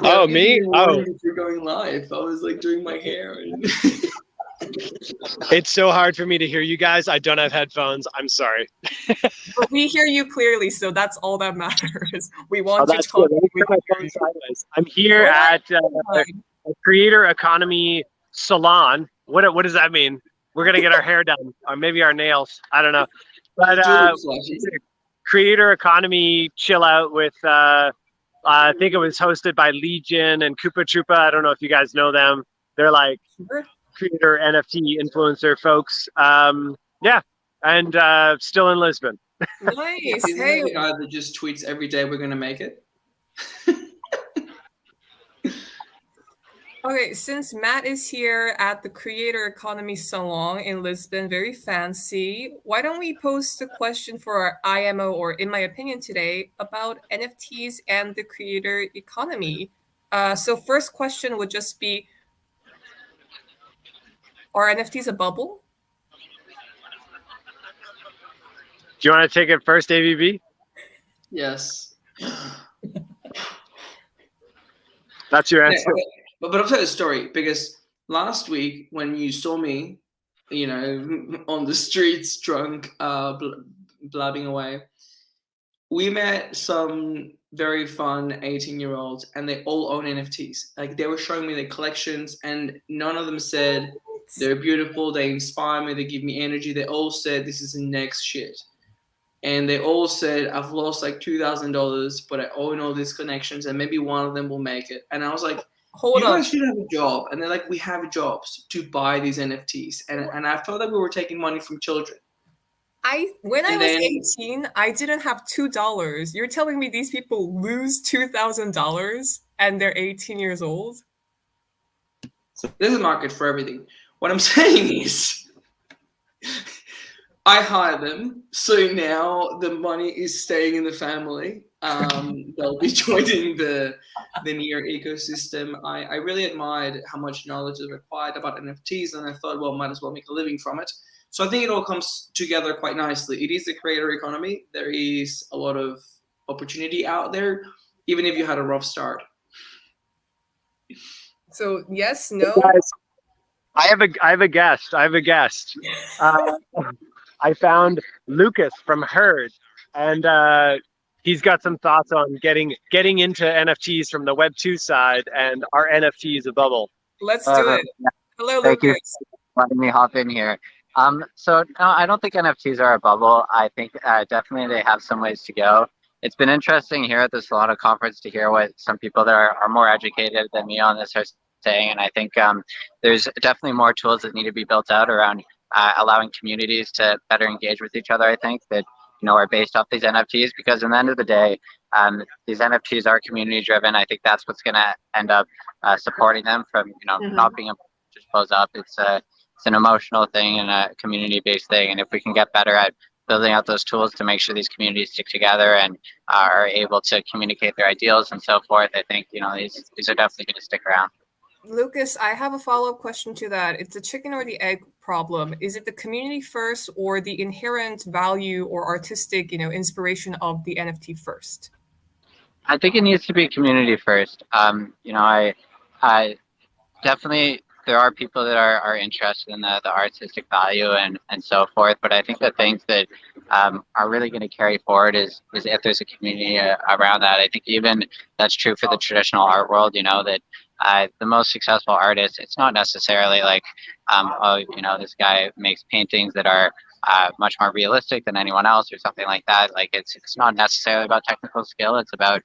Oh, me? Oh, you're going live. I was like doing my hair. It's so hard for me to hear you guys. I don't have headphones. I'm sorry. But we hear you clearly, so that's all that matters. We want to talk. I'm here at a Creator Economy Salon. What does that mean? We're gonna get our hair done, or maybe our nails. I don't know. But Creator Economy chill out with. I think it was hosted by Legion and Koopa Troopa. I don't know if you guys know them. They're like creator NFT influencer folks. Yeah, and still in Lisbon. Nice. Isn't hey, the guy that just tweets every day we're gonna make it? Okay, since Matt is here at the Creator Economy Salon in Lisbon, very fancy, why don't we post a question for our IMO, or in my opinion today, about NFTs and the creator economy? So first question would just be, are NFTs a bubble? Do you want to take it first, ABB? Yes. That's your answer. Okay. But I'll tell you a story, because last week when you saw me, on the streets drunk, blabbing away. We met some very fun 18-year-olds, and they all own NFTs. Like, they were showing me their collections, and none of them said they're beautiful, they inspire me, they give me energy. They all said this is the next shit. And they all said, I've lost like $2,000, but I own all these connections, and maybe one of them will make it. And I was like, Hold you on. guys should have a job. And they're like, we have jobs to buy these NFTs. And I felt that we were taking money from children. When I And was then- 18, I didn't have $2. You're telling me these people lose $2,000 and they're 18 years old? There's a market for everything. What I'm saying is, I hire them, so now the money is staying in the family. They'll be joining the near ecosystem. I really admired how much knowledge is required about NFTs, and I thought, well, might as well make a living from it. So I think it all comes together quite nicely. It is a creator economy. There is a lot of opportunity out there, even if you had a rough start. So yes, no. Guys, I have a guest. I found Lucas from Herd, and he's got some thoughts on getting into NFTs from the Web 2 side, and are NFTs a bubble? Let's do it. Hello, Thank you Lucas. for letting me hop in here. So no, I don't think NFTs are a bubble. I think definitely they have some ways to go. It's been interesting here at the Solana conference to hear what some people that are more educated than me on this are saying, and I think there's definitely more tools that need to be built out around allowing communities to better engage with each other. I think that are based off these NFTs, because in the end of the day, these NFTs are community driven. I think that's what's going to end up supporting them from not being able to just close up. It's an emotional thing and a community based thing, and if we can get better at building out those tools to make sure these communities stick together and are able to communicate their ideals and so forth, I think these are definitely going to stick around. Lucas, I have a follow-up question to that. It's the chicken or the egg problem. Is it the community first, or the inherent value or artistic, inspiration of the NFT first? I think it needs to be community first. I definitely, there are people that are interested in the artistic value and so forth, but I think the things that are really going to carry forward is if there's a community around that. I think even that's true for the traditional art world, that the most successful artists, it's not necessarily like, this guy makes paintings that are much more realistic than anyone else or something like that. Like it's not necessarily about technical skill. It's about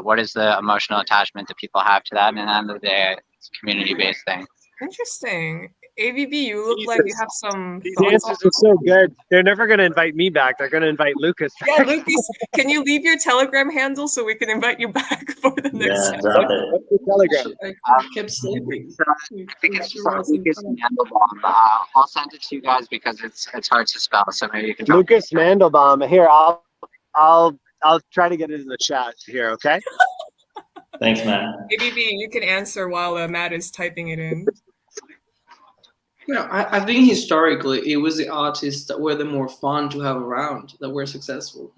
what is the emotional attachment that people have to that. And at the end of the day, it's a community-based thing. Interesting. AVB, you look like you have some These thoughts answers are so good. They're never going to invite me back. They're going to invite Lucas back. Yeah, Lucas, can you leave your Telegram handle so we can invite you back for the next Yeah, drop it. What's the Telegram? I kept sleeping. So I think it's just Lucas Mandelbaum. I'll send it to you guys because it's hard to spell, so maybe you can drop Lucas Mandelbaum. Here, I'll try to get it in the chat here. Okay. Thanks, Matt. AVB, you can answer while Matt is typing it in. I think historically it was the artists that were the more fun to have around, that were successful.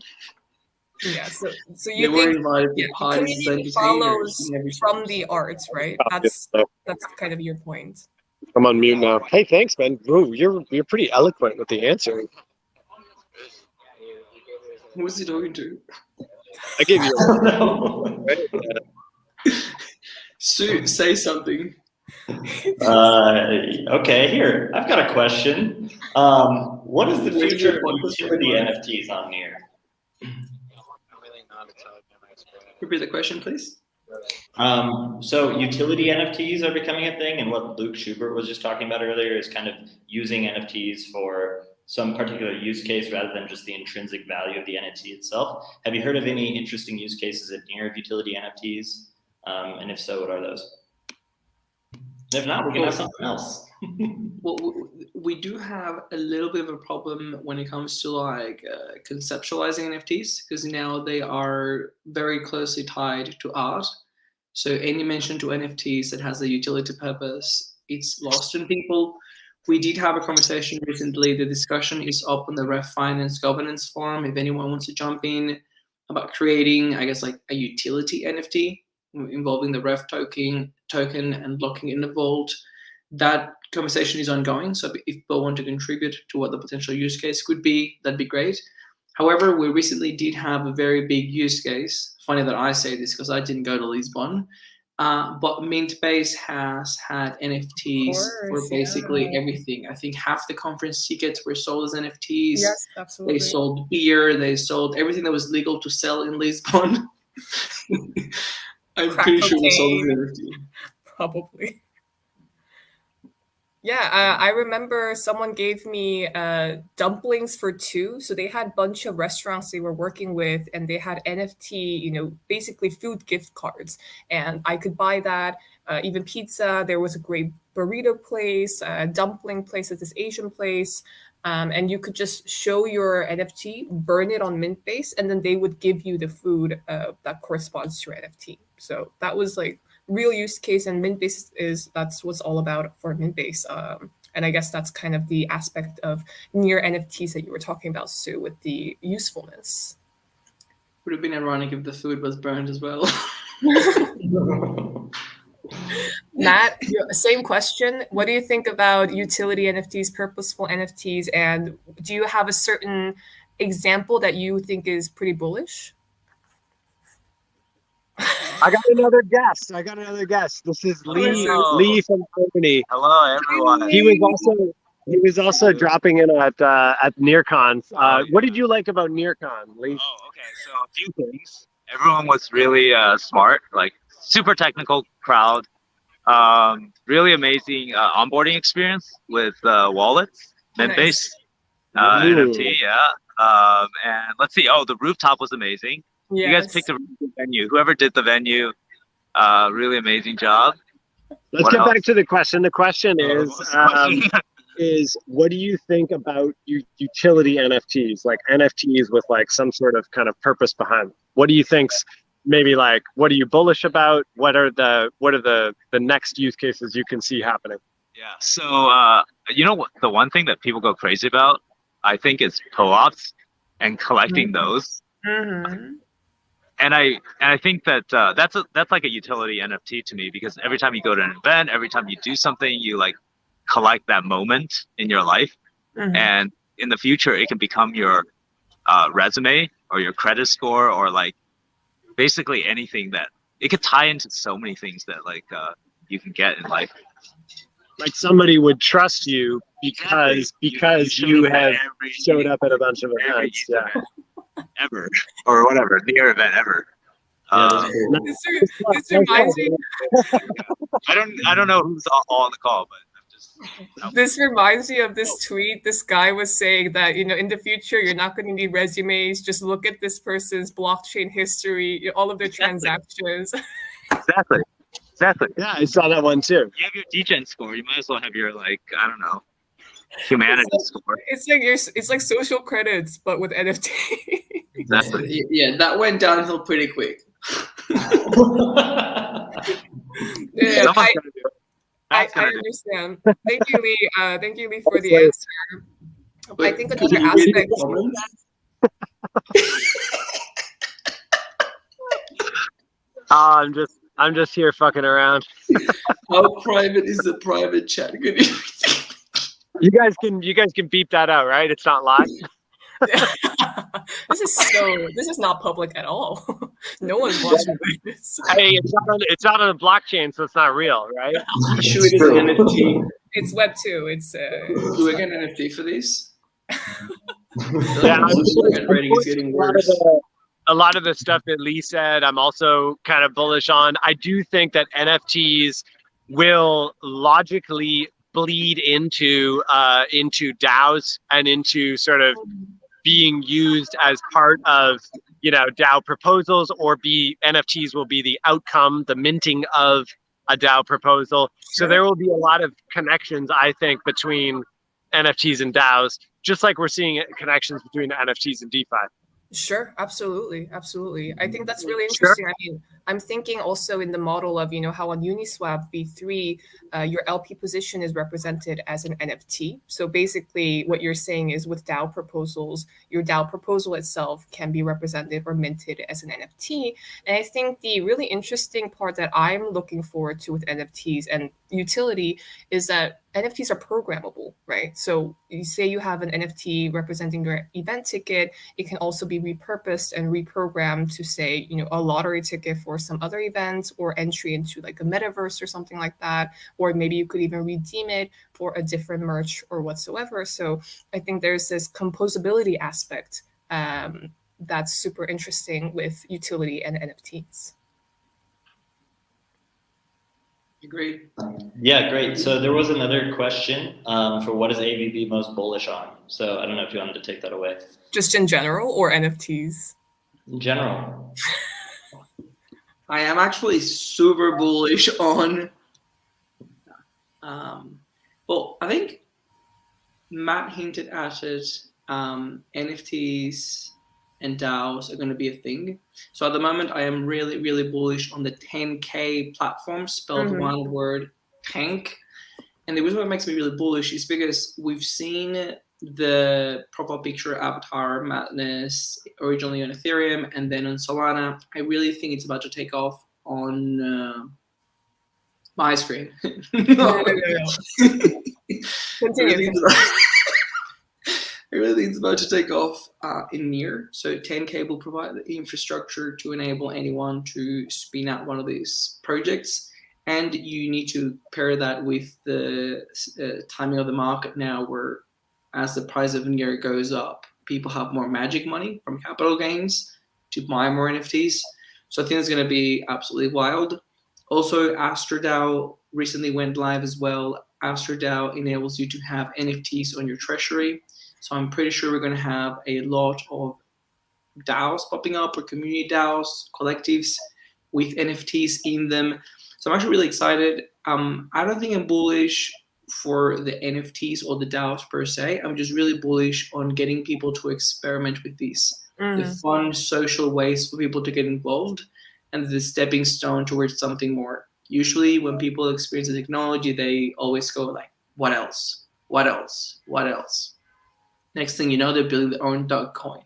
Yeah, so They you were think invited to the parties community and follows entertainers from the arts, right? That's kind of your point. I'm on mute now. Hey, thanks, man. Bro, you're pretty eloquent with the answer. Who was he talking to? I gave you a No. Sue, say something. Okay, here. I've got a question. What is the future of utility NFTs on Near? Repeat the question, please. So utility NFTs are becoming a thing, and what Luke Schubert was just talking about earlier is kind of using NFTs for some particular use case rather than just the intrinsic value of the NFT itself. Have you heard of any interesting use cases at Near of utility NFTs? And if so, what are those? And if not, we can have something else. Well, we do have a little bit of a problem when it comes to conceptualizing NFTs, because now they are very closely tied to art. So any mention to NFTs that has a utility purpose, it's lost in people. We did have a conversation recently. The discussion is up on the Ref Finance Governance Forum. If anyone wants to jump in about creating, I guess, like a utility NFT involving the Ref token and locking in the vault, that conversation is ongoing. So if people want to contribute to what the potential use case could be, that'd be great. However, we recently did have a very big use case. Funny that I say this because I didn't go to Lisbon. But Mintbase has had NFTs for basically everything. I think half the conference tickets were sold as NFTs. Yes, absolutely. They sold beer. They sold everything that was legal to sell in Lisbon. I'm Crack pretty sure they sold as cocaine. NFT. Probably. Yeah, I remember someone gave me dumplings for 2. So they had a bunch of restaurants they were working with, and they had NFT, basically food gift cards. And I could buy that, even pizza. There was a great burrito place, a dumpling place at this Asian place. And you could just show your NFT, burn it on Mintbase, and then they would give you the food that corresponds to your NFT. So that was like real use case, and Mintbase that's what's all about for Mintbase. And I guess that's kind of the aspect of near NFTs that you were talking about, Sue, with the usefulness. Would have been ironic if the food was burned as well. Matt, same question. What do you think about utility NFTs, purposeful NFTs, and do you have a certain example that you think is pretty bullish? I got another guest. This is Lee from Germany. Hello, everyone. He was also dropping in at NearCon. What did you like about NearCon, Lee? Oh, okay. So a few things. Everyone was really smart, like super technical crowd. Really amazing onboarding experience with wallets, Mintbase, NFT, yeah. And let's see. Oh, the rooftop was amazing. Yes. You guys picked a really good venue. Whoever did the venue, really amazing job. Let's get back to the question. The question is what do you think about utility NFTs, like NFTs with like some sort of kind of purpose behind them? What do you think's maybe like, what are you bullish about? What are the next use cases you can see happening? Yeah. So what, the one thing that people go crazy about, I think, is co-ops and collecting those. Mm-hmm. And I think that that's like a utility NFT to me, because every time you go to an event, every time you do something, you like collect that moment in your life. Mm-hmm. And in the future, it can become your resume or your credit score, or like basically anything that it could tie into so many things that like you can get in life. Like somebody would trust you because you have showed up at a bunch of events. Yeah. Ever or whatever, near event ever. This reminds me. I don't know who's all on the call, but I'm just. This reminds me of this tweet. This guy was saying that in the future you're not going to need resumes. Just look at this person's blockchain history, all of their transactions. Exactly. Yeah, I saw that one too. You have your DGen score. You might as well have your I don't know, humanity score. It's like social credits, but with NFT. Exactly. Yeah, that went downhill pretty quick. Yeah, I Gonna do it. understand. Thank you, Lee. Thank you, Lee, for the answer. I think another aspect. I'm just here fucking around. How private is the private chat gonna be? You guys can beep that out, right? It's not live. This is not public at all. No one's watching this. Hey, it's not on a blockchain, so it's not real, right? Sure, it is an NFT. It's Web 2. It's Do we get an NFT for this? Yeah, rating is getting worse. A lot of the stuff that Lee said, I'm also kind of bullish on. I do think that NFTs will logically bleed into DAOs and into sort of being used as part of DAO proposals, or NFTs will be the outcome, the minting of a DAO proposal. So there will be a lot of connections, I think, between NFTs and DAOs, just like we're seeing connections between NFTs and DeFi. Sure, absolutely. I think that's really interesting. Sure. I mean, I'm thinking also in the model of, how on Uniswap V3, your LP position is represented as an NFT. So basically what you're saying is with DAO proposals, your DAO proposal itself can be represented or minted as an NFT. And I think the really interesting part that I'm looking forward to with NFTs, and, utility is that NFTs are programmable, right? So you say you have an NFT representing your event ticket, it can also be repurposed and reprogrammed to say, a lottery ticket for some other event or entry into like a metaverse or something like that. Or maybe you could even redeem it for a different merch or whatsoever. So I think there's this composability aspect that's super interesting with utility and NFTs. Agreed. Yeah, great. So there was another question for what is AVB most bullish on? So I don't know if you wanted to take that away. Just in general or NFTs? In general. I am actually super bullish on, well, I think Matt hinted at it, NFTs and DAOs are going to be a thing. So at the moment, I am really, really bullish on the 10K platform, spelled one word, tank. And the reason why it makes me really bullish is because we've seen the profile picture avatar madness originally on Ethereum and then on Solana. I really think it's about to take off on my screen. I really think it's about to take off in near. So 10K will provide the infrastructure to enable anyone to spin out one of these projects. And you need to pair that with the timing of the market now, where as the price of near goes up, people have more magic money from capital gains to buy more NFTs. So I think it's going to be absolutely wild. Also, AstroDAO recently went live as well. AstroDAO enables you to have NFTs on your treasury. So I'm pretty sure we're going to have a lot of DAOs popping up, or community DAOs, collectives with NFTs in them. So I'm actually really excited. I don't think I'm bullish for the NFTs or the DAOs per se. I'm just really bullish on getting people to experiment with these. The fun social ways for people to get involved and the stepping stone towards something more. Usually when people experience the technology, they always go like, what else? What else? What else? Next thing you know, they're building their own dog coin.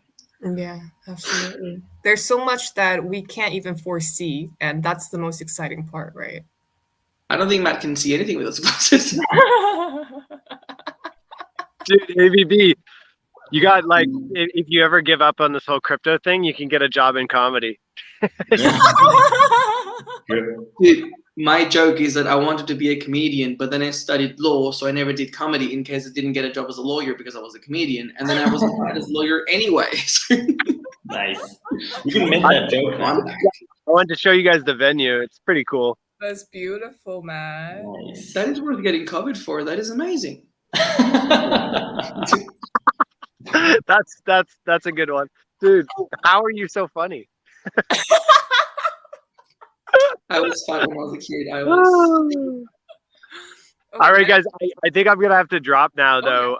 Yeah, absolutely. There's so much that we can't even foresee, and that's the most exciting part, right? I don't think Matt can see anything with those glasses. Dude, AVB, you got like, if you ever give up on this whole crypto thing, you can get a job in comedy. Dude, my joke is that I wanted to be a comedian, but then I studied law, so I never did comedy in case I didn't get a job as a lawyer because I was a comedian, and then I wasn't hired as a lawyer anyway. Nice. You can make that joke. I wanted to show you guys the venue. It's pretty cool. That's beautiful, man. Nice. That is worth getting covered for. That is amazing. That's a good one, dude. How are you so funny? I was fun when I was a kid. I was. All right, guys. I think I'm gonna have to drop now, though,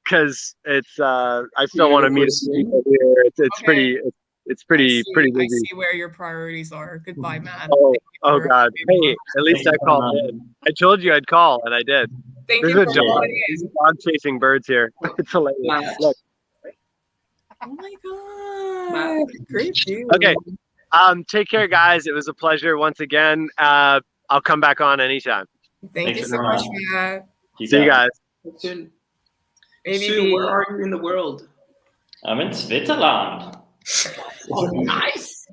because it's. I still want to meet people here. It's pretty. It's pretty busy. I see where your priorities are. Goodbye, man. Oh God. Hey, at least I called in. I told you I'd call, and I did. Thank There's you a for dog. calling in. Dog chasing birds here. It's hilarious. Look. Oh my God. Great view. Okay. Take care, guys. It was a pleasure once again. I'll come back on anytime. Thank you so much, Matt. See you guys. Soon. Sue, where are you in the world? I'm in Switzerland. Oh, nice.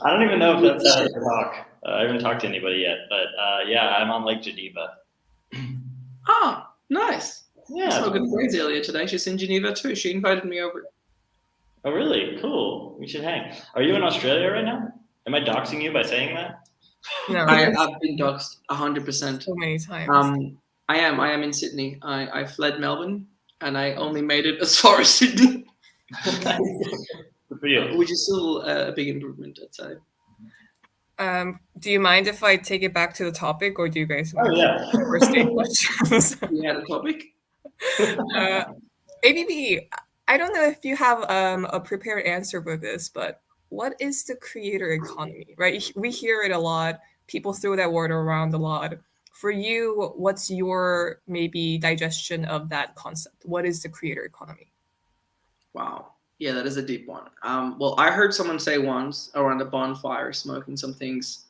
I don't even know if that's how to talk. I haven't talked to anybody yet, but yeah, I'm on Lake Geneva. Ah, nice. Yeah. I spoke with Grace earlier today. She's in Geneva too. She invited me over. Oh, really? Cool. We should hang. Are you in Australia right now? Am I doxing you by saying that? No, I've been doxed 100%. So many times. I am in Sydney. I fled Melbourne and I only made it as far as Sydney. Which is still a big improvement, I'd say. Do you mind if I take it back to the topic, or do you guys want to first take questions? We had a topic. ABB, I don't know if you have a prepared answer for this, but what is the creator economy, right? We hear it a lot. People throw that word around a lot. For you, what's your maybe digestion of that concept? What is the creator economy? Wow. Yeah, that is a deep one. Well, I heard someone say once around a bonfire smoking some things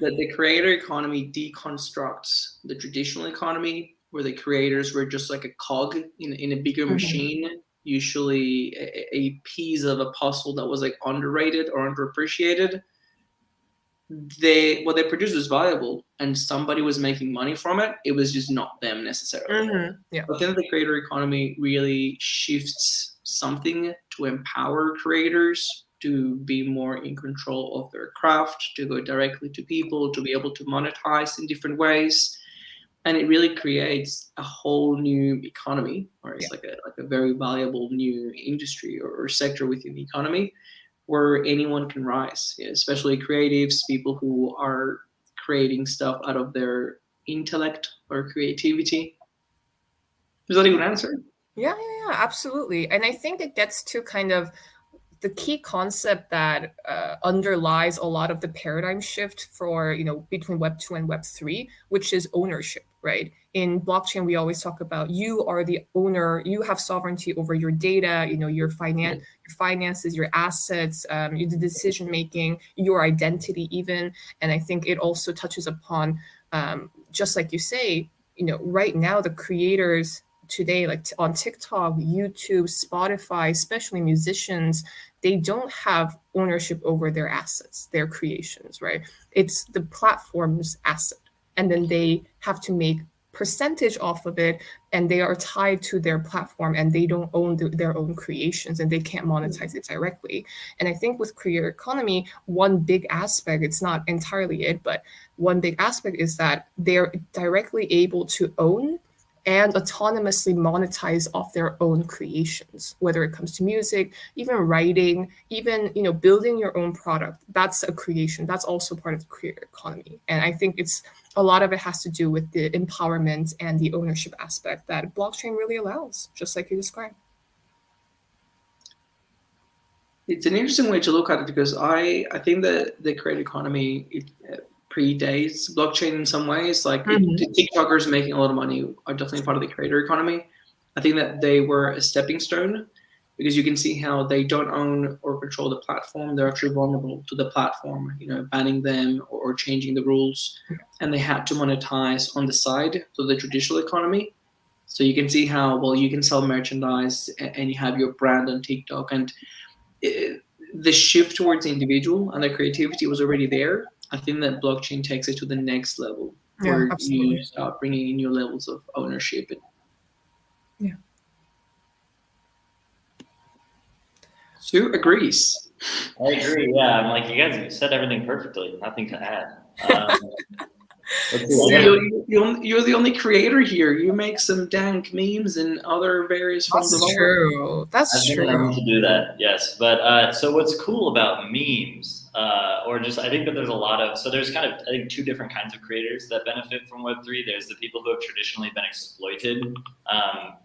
that the creator economy deconstructs the traditional economy, where the creators were just like a cog in a bigger machine, usually a piece of a puzzle that was like underrated or underappreciated. What they produced was valuable, and somebody was making money from it. It was just not them necessarily. Yeah. I think the creator economy really shifts something to empower creators to be more in control of their craft, to go directly to people, to be able to monetize in different ways. And it really creates a whole new economy, or it's like a very valuable new industry or sector within the economy, where anyone can rise, especially creatives, people who are creating stuff out of their intellect or creativity. Is that a good answer? Yeah, absolutely. And I think it gets to kind of the key concept that underlies a lot of the paradigm shift for, between Web 2 and Web 3, which is ownership, right? In blockchain, we always talk about you are the owner, you have sovereignty over your data, your finances, your assets, the decision making, your identity even. And I think it also touches upon, just like you say, right now the creators today, like on TikTok, YouTube, Spotify, especially musicians, they don't have ownership over their assets, their creations, right? It's the platform's asset. And then they have to make percentage off of it, and they are tied to their platform, and they don't own their own creations, and they can't monetize it directly. And I think with creator economy, one big aspect, it's not entirely it, but one big aspect is that they're directly able to own and autonomously monetize off their own creations, whether it comes to music, even writing, even building your own product. That's a creation. That's also part of the creator economy. And I think a lot of it has to do with the empowerment and the ownership aspect that blockchain really allows, just like you described. It's an interesting way to look at it, because I think that the creator economy predates blockchain in some ways. Like the TikTokers making a lot of money are definitely part of the creator economy. I think that they were a stepping stone, because you can see how they don't own or control the platform. They're actually vulnerable to the platform, banning them or changing the rules. And they had to monetize on the side to the traditional economy. So you can see how, well, you can sell merchandise and you have your brand on TikTok. And the shift towards the individual and the creativity was already there. I think that blockchain takes it to the next level, where you start bringing in new levels of ownership. Yeah. Sue agrees. I agree. Yeah, I'm like, you guys said everything perfectly. Nothing to add. You're the only creator here. You make some dank memes and other various forms of art. That's true. I've been known to do that, yes. But so what's cool about memes, or just I think that there's a lot of, so there's kind of, I think, two different kinds of creators that benefit from Web3. There's the people who have traditionally been exploited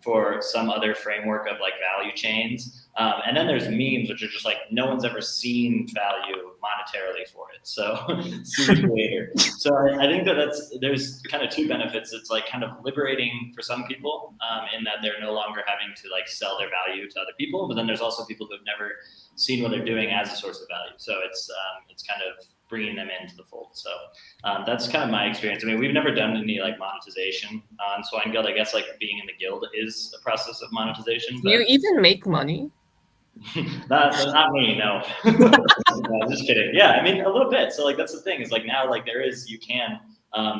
for some other framework of like value chains. And then there's memes, which are just like, no one's ever seen value monetarily for it. So see the creator. So I think that there's kind of two benefits. It's like kind of liberating for some people in that they're no longer having to like sell their value to other people. But then there's also people who have never seen what they're doing as a source of value. So it's kind of bringing them into the fold. So that's kind of my experience. I mean, we've never done any like monetization on Swine Guild. I guess like being in the guild is a process of monetization. Do you even make money? not me, no. No, just kidding. Yeah, I mean a little bit. So like that's the thing is like now like you can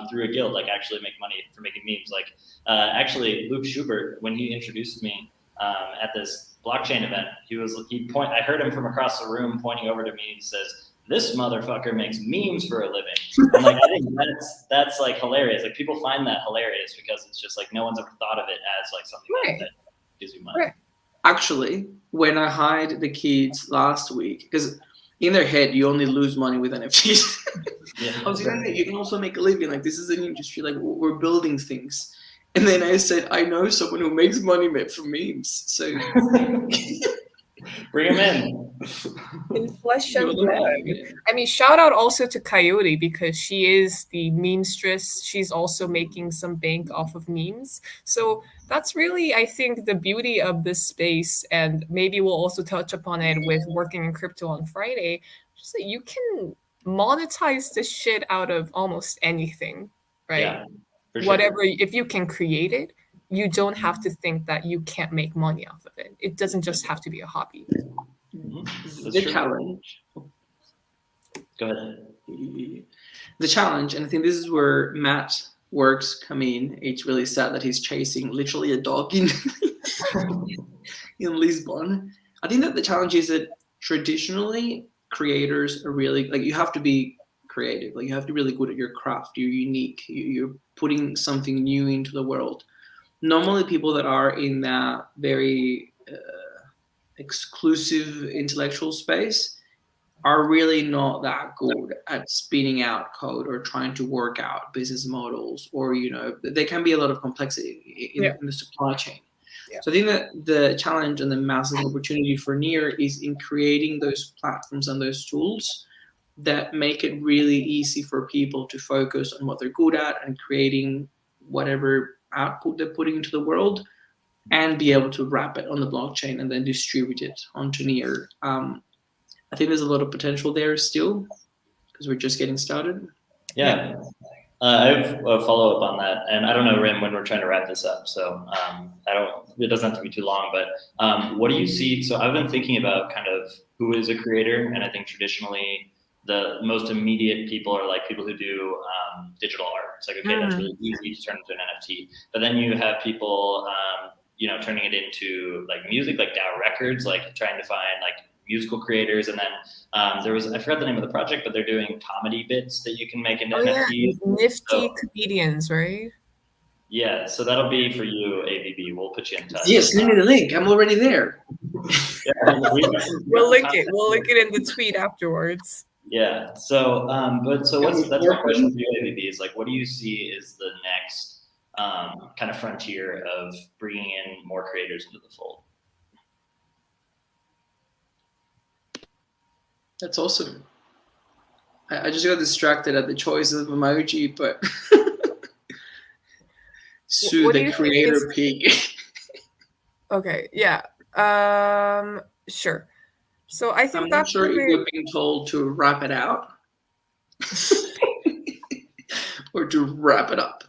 through a guild like actually make money for making memes. Like actually Luke Schubert, when he introduced me at this blockchain event, I heard him from across the room pointing over to me. He says, "This motherfucker makes memes for a living." And like I think that's like hilarious. Like people find that hilarious because it's just like no one's ever thought of it as like something that gives you money. Right. Actually, when I hired the kids last week, because in their head you only lose money with NFTs. I was like, you can also make a living. Like this is an industry. Like we're building things. And then I said, I know someone who makes money from memes. So bring him in. In flesh and blood. I mean, shout out also to Coyote, because she is the memestress. She's also making some bank off of memes. So that's really, I think, the beauty of this space. And maybe we'll also touch upon it with working in crypto on Friday. Just that you can monetize the shit out of almost anything, right? Yeah, for sure. Whatever, if you can create it, you don't have to think that you can't make money off of it. It doesn't just have to be a hobby. The challenge. Go ahead. The challenge, and I think this is where Matt works come in. It's really sad that he's chasing literally a dog in in Lisbon. I think that the challenge is that traditionally creators are really like, you have to be creative, like you have to be really good at your craft. You're unique. You're putting something new into the world. Normally, people that are in that very exclusive intellectual space are really not that good at spinning out code or trying to work out business models, or there can be a lot of complexity in the supply chain. Yeah. So I think that the challenge and the massive opportunity for Near is in creating those platforms and those tools that make it really easy for people to focus on what they're good at and creating whatever output they're putting into the world, and be able to wrap it on the blockchain and then distribute it onto Near. I think there's a lot of potential there still, because we're just getting started. Yeah. I have a follow-up on that, and I don't know, Rim, when we're trying to wrap this up, so it doesn't have to be too long, but what do you see? So I've been thinking about kind of who is a creator, and I think traditionally the most immediate people are like people who do digital art. It's like, okay, that's really easy to turn into an NFT, but then you have people, turning it into like music, like DAO Records, like trying to find like musical creators, and then I forgot the name of the project, but they're doing comedy bits that you can make into NFTs. Nifty comedians, right? Yeah, so that'll be for you, ABB. We'll put you in touch. Yes, send me the link. I'm already there. We'll link it. We'll link it in the tweet afterwards. Yeah. So, that's my question for you, ABB. Is like, what do you see is the next kind of frontier of bringing in more creators into the fold? That's awesome. I just got distracted at the choice of emoji, but sue the creator pig. Okay, yeah. Sure. So I think I'm not sure if we're being told to wrap it out or to wrap it up.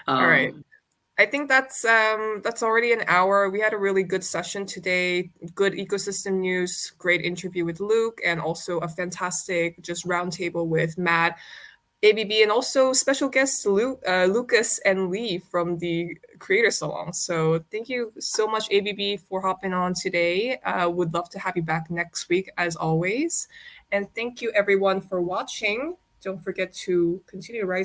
All right. I think that's already an hour. We had a really good session today. Good ecosystem news, great interview with Luke, and also a fantastic just roundtable with Matt, ABB, and also special guests Lucas and Lee from the Creator Salon. So thank you so much, ABB, for hopping on today. Would love to have you back next week, as always. And thank you, everyone, for watching. Don't forget to continue to rise